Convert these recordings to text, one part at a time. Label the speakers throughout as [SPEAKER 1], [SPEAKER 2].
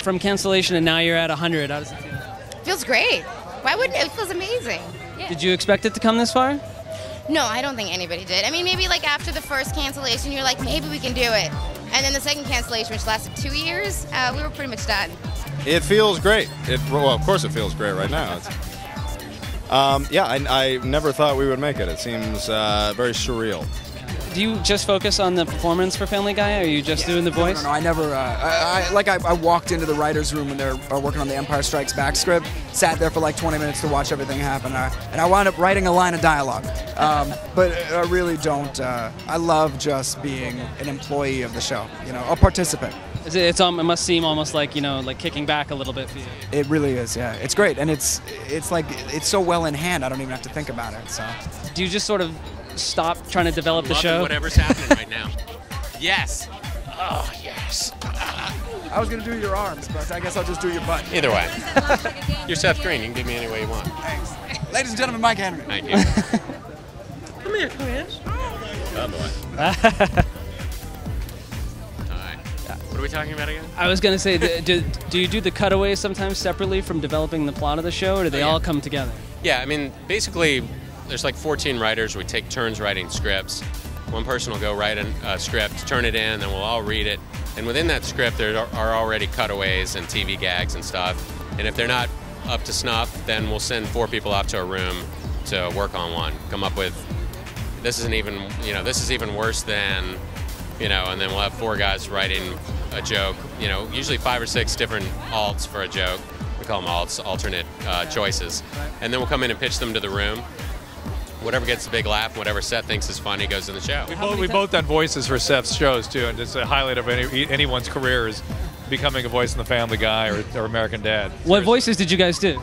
[SPEAKER 1] From cancellation and now you're at 100. How does it feel?
[SPEAKER 2] Feels great. Why wouldn't it? It feels amazing. Yeah.
[SPEAKER 1] Did you expect it to come this far?
[SPEAKER 2] No, I don't think anybody did. I mean, maybe like after the first cancellation, you're like, maybe we can do it. And then the second cancellation, which lasted 2 years, we were pretty much done.
[SPEAKER 3] It feels great. Well, of course it feels great right now. Yeah, I never thought we would make it. It seems very surreal.
[SPEAKER 1] Do you just focus on the performance for Family Guy, or are you just doing the voice?
[SPEAKER 4] No, I never. I walked into the writers' room when they're working on the Empire Strikes Back script, sat there for like 20 minutes to watch everything happen, and I wound up writing a line of dialogue. But I really don't. I love just being an employee of the show, you know, a participant.
[SPEAKER 1] It must seem almost like, you know, like kicking back a little bit for you.
[SPEAKER 4] It really is, yeah. It's great, and it's like it's so well in hand. I don't even have to think about it. So.
[SPEAKER 1] Do you just sort of stop trying to develop the show?
[SPEAKER 5] Whatever's happening right now. Yes. Oh, yes.
[SPEAKER 4] I was going to do your arms, but I guess I'll just do your butt.
[SPEAKER 5] Either way. You're Seth Green. You can give me any way you want.
[SPEAKER 4] Thanks. Ladies and gentlemen, Mike Henry.
[SPEAKER 5] Thank you. Come here, Chris. Oh, boy. Hi. What are we talking about again?
[SPEAKER 1] I was going to say, do you do the cutaways sometimes separately from developing the plot of the show, or do they all come together?
[SPEAKER 5] Yeah, I mean, basically, there's like 14 writers. We take turns writing scripts. One person will go write a script, turn it in, then we'll all read it. And within that script, there are already cutaways and TV gags and stuff. And if they're not up to snuff, then we'll send 4 people out to a room to work on one. Come up with, this is even worse than, you know, and then we'll have 4 guys writing a joke. You know, usually 5 or 6 different alts for a joke. We call them alts, alternate choices. And then we'll come in and pitch them to the room. Whatever gets a big laugh, whatever Seth thinks is funny goes in the show.
[SPEAKER 6] We've both done voices for Seth's shows too, and it's a highlight of anyone's career is becoming a voice in the Family Guy or American Dad.
[SPEAKER 1] What voices did you guys do?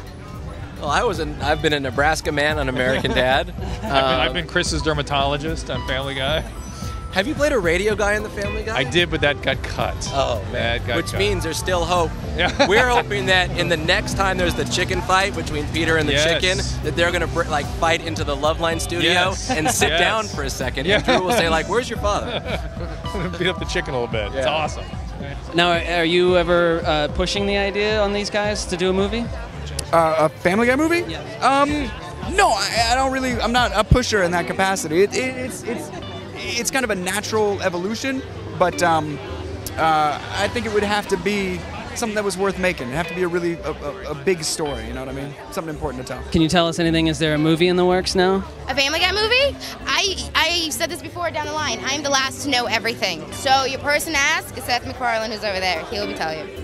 [SPEAKER 7] Well, I've been a Nebraska man on American Dad.
[SPEAKER 6] I've been Chris's dermatologist on Family Guy.
[SPEAKER 7] Have you played a radio guy in the Family Guy?
[SPEAKER 6] I did, but that got cut.
[SPEAKER 7] Oh, man.
[SPEAKER 6] Which
[SPEAKER 7] means there's still hope.
[SPEAKER 6] Yeah.
[SPEAKER 7] We're hoping that in the next time there's the chicken fight between Peter and the chicken, that they're going to like fight into the Loveline studio and sit down for a second. And Drew will say, like, where's your father?
[SPEAKER 6] Beat up the chicken a little bit. Yeah. It's awesome.
[SPEAKER 1] Now, are you ever pushing the idea on these guys to do a movie?
[SPEAKER 4] A Family Guy movie?
[SPEAKER 1] Yeah.
[SPEAKER 4] No, I don't really. I'm not a pusher in that capacity. It's kind of a natural evolution, but I think it would have to be something that was worth making. It'd have to be a really a big story, you know what I mean? Something important to tell.
[SPEAKER 1] Can you tell us anything? Is there a movie in the works now?
[SPEAKER 2] A Family Guy movie? I said this before down the line. I'm the last to know everything. So your person to ask is Seth MacFarlane, who's over there. He'll be telling you.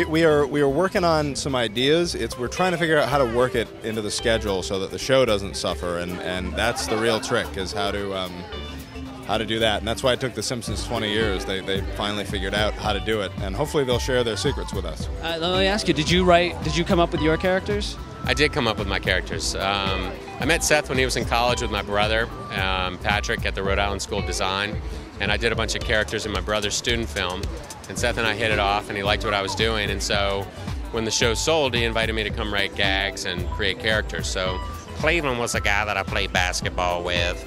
[SPEAKER 3] We are working on some ideas. We're trying to figure out how to work it into the schedule so that the show doesn't suffer, and that's the real trick, is how to do that. And that's why it took The Simpsons 20 years. They finally figured out how to do it, and hopefully they'll share their secrets with us.
[SPEAKER 1] Let me ask you: Did you come up with your characters?
[SPEAKER 5] I did come up with my characters. I met Seth when he was in college with my brother, Patrick, at the Rhode Island School of Design, and I did a bunch of characters in my brother's student film. And Seth and I hit it off, and he liked what I was doing. And so when the show sold, he invited me to come write gags and create characters. So Cleveland was a guy that I played basketball with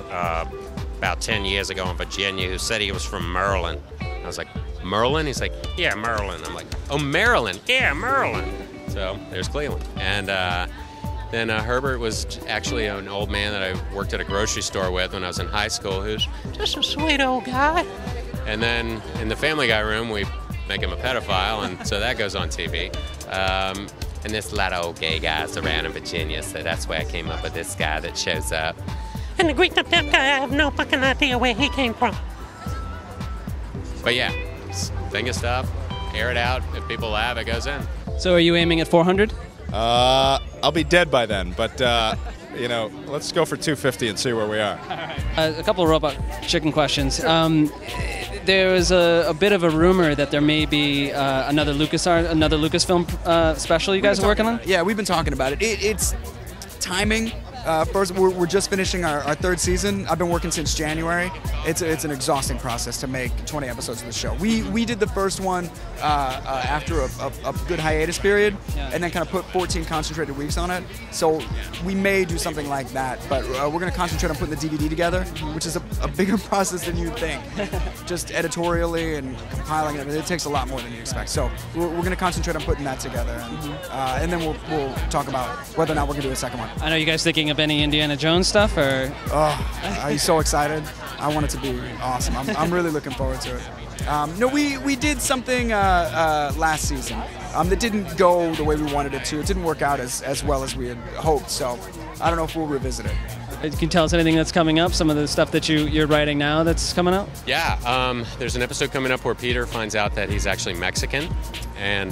[SPEAKER 5] about 10 years ago in Virginia, who said he was from Maryland. I was like, Merlin? He's like, yeah, Maryland. I'm like, oh, Maryland. Yeah, Maryland. So there's Cleveland. And then Herbert was actually an old man that I worked at a grocery store with when I was in high school, who's just a sweet old guy. And then in the Family Guy room, we make him a pedophile, and so that goes on TV. And there's a lot of old gay guys around in Virginia, so that's why I came up with this guy that shows up.
[SPEAKER 8] And the Greek that guy, I have no fucking idea where he came from.
[SPEAKER 5] But yeah, think of stuff, air it out. If people laugh, it goes in.
[SPEAKER 1] So are you aiming at 400?
[SPEAKER 3] I'll be dead by then, but you know, let's go for 250 and see where we are.
[SPEAKER 1] A couple of robot chicken questions. There was a bit of a rumor that there may be another Lucasfilm special you guys are working on?
[SPEAKER 4] Yeah, we've been talking about it. It's timing. First, we're just finishing our 3rd season. I've been working since January. It's an exhausting process to make 20 episodes of the show. We did the first one after a good hiatus period, and then kind of put 14 concentrated weeks on it. So we may do something like that, but we're going to concentrate on putting the DVD together, which is a bigger process than you'd think. Just editorially and compiling everything, it takes a lot more than you expect. So we're going to concentrate on putting that together, and then we'll talk about whether or not we're going to do a second one.
[SPEAKER 1] I know you guys thinking of any Indiana Jones stuff, or?
[SPEAKER 4] Oh, are you so excited? I want it to be awesome. I'm really looking forward to it. No, we did something last season that didn't go the way we wanted it to. It didn't work out as well as we had hoped, so I don't know if we'll revisit it.
[SPEAKER 1] Can you tell us anything that's coming up, some of the stuff that you're writing now that's coming out?
[SPEAKER 5] Yeah, there's an episode coming up where Peter finds out that he's actually Mexican, and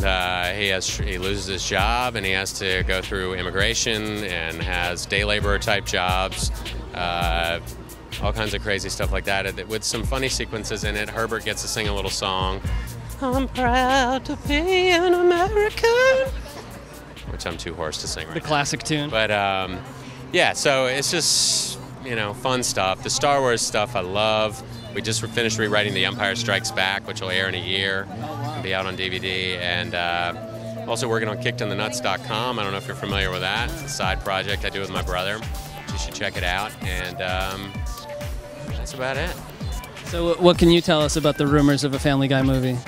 [SPEAKER 5] he loses his job, and he has to go through immigration and has day laborer type jobs. All kinds of crazy stuff like that, with some funny sequences in it. Herbert gets to sing a little song.
[SPEAKER 8] I'm proud to be an American.
[SPEAKER 5] Which I'm too hoarse to sing right now.
[SPEAKER 1] The classic tune.
[SPEAKER 5] But yeah, so it's just, fun stuff. The Star Wars stuff I love. We just finished rewriting The Empire Strikes Back, which will air in a year and be out on DVD. And also working on KickedInTheNuts.com. I don't know if you're familiar with that. It's a side project I do with my brother. You should check it out. And that's about it.
[SPEAKER 1] So what can you tell us about the rumors of a Family Guy movie?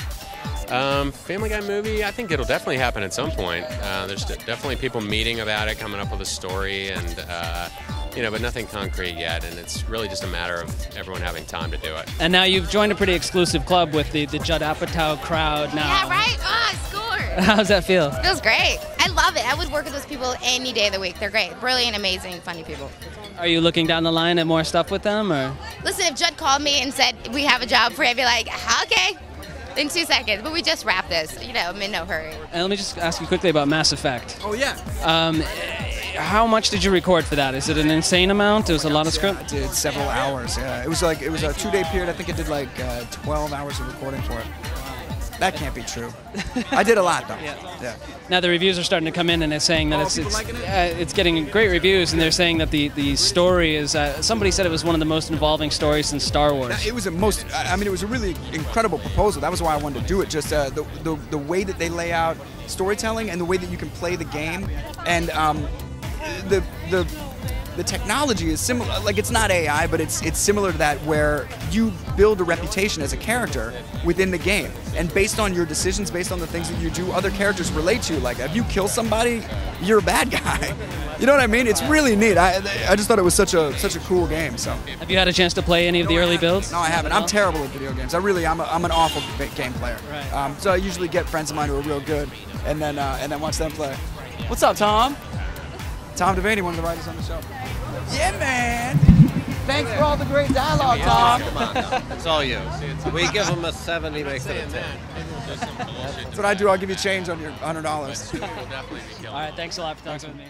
[SPEAKER 5] Family Guy movie, I think it'll definitely happen at some point. There's definitely people meeting about it, coming up with a story, and but nothing concrete yet. And it's really just a matter of everyone having time to do it.
[SPEAKER 1] And now you've joined a pretty exclusive club with the Judd Apatow crowd now.
[SPEAKER 2] Yeah, right? Oh, I scored.
[SPEAKER 1] How's that feel?
[SPEAKER 2] It feels great. I love it. I would work with those people any day of the week. They're great. Brilliant, amazing, funny people.
[SPEAKER 1] Are you looking down the line at more stuff with them, or?
[SPEAKER 2] Listen, if Judd called me and said, we have a job for you, I'd be like, okay, in 2 seconds. But we just wrapped this, I'm in no hurry.
[SPEAKER 1] And let me just ask you quickly about Mass Effect.
[SPEAKER 4] Oh, yeah.
[SPEAKER 1] How much did you record for that? Is it an insane amount? It was a lot of script?
[SPEAKER 4] I did several hours, yeah. It was a 2-day period. I think I did 12 hours of recording for it. That can't be true. I did a lot, though. Yeah.
[SPEAKER 1] Now the reviews are starting to come in, and it's saying that it's getting great reviews, and they're saying that the story is. Somebody said it was one of the most involving stories since Star Wars.
[SPEAKER 4] It was it was a really incredible proposal. That was why I wanted to do it. Just the way that they lay out storytelling and the way that you can play the game, and the technology is similar. Like, it's not AI, but it's similar to that, where you build a reputation as a character within the game, and based on your decisions, based on the things that you do, other characters relate to you. Like, if you kill somebody, you're a bad guy. You know what I mean? It's really neat. I just thought it was such a cool game. So,
[SPEAKER 1] have you had a chance to play any of the early builds?
[SPEAKER 4] No, I haven't. I'm terrible at video games. I'm an awful game player.
[SPEAKER 1] Right.
[SPEAKER 4] So I usually get friends of mine who are real good, and then watch them play. What's up, Tom? Tom Devaney, one of the writers on the show. Yeah, man. Thanks for all the great dialogue, Tom.
[SPEAKER 9] Come on, no. It's all you. We give him a 7, he makes it a 10.
[SPEAKER 4] That's what I do. I'll give you change on your $100.
[SPEAKER 1] All right, thanks a lot for talking with me.